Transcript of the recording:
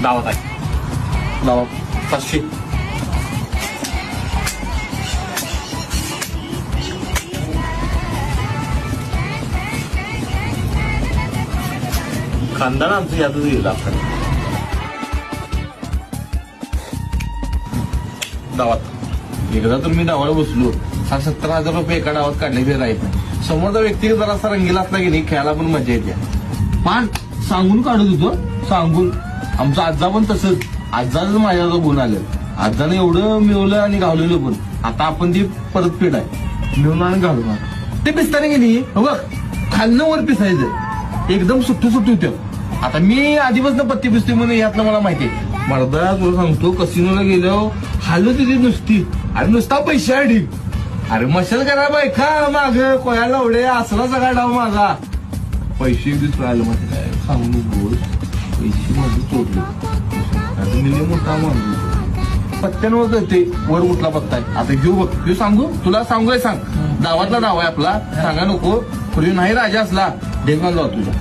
दावत आहे. लावा 500. खानदान आमचं यातच गेलं आपण. डावात एकदा तर मी डावाला बसलो 60-70 रुपये एका डावात काढले ते राहत नाही. समोरचा व्यक्ती जरासा रंगीला असला की नाही खेळायला पण मजा येते. पण सांगून काढत होतो सांगून. आमचा आजा पण तसंच. आजाच माझ्याजवळ गुण आले. आजाने एवढं मिळवलं आणि घालवलं पण. आता आपण ती परतफेड आहे मिळून आणि घालून ते पिसताना गेली बघ खालनं वर पिसायचं एकदम सुट्टू सुट्टू होत्या. आता मी आधीपासून पत्ती पिसते म्हणून यातलं मला माहिती आहे. मर्दा तुला सांगतो कसिनोला गेल्यावर हालत तिथे नुसती आणि नुसता पैसे अडी. अरे मशाल करा बाय खा माग कोयाला उडे असला सगळा डाव माझा. पैसे दिसून राहिले मग काय सांगू बोल. पैसे माझे चोरले मी मोठा माणूस पत्त्यांवर ते वर उठला पत्ता आहे. आता घेऊ बघ घेऊ सांगू तुला सांगू सांग. डावातला डाव आहे आपला सांगा नको पूर्वी नाही राजा असला ढेकून जाऊ तुझा.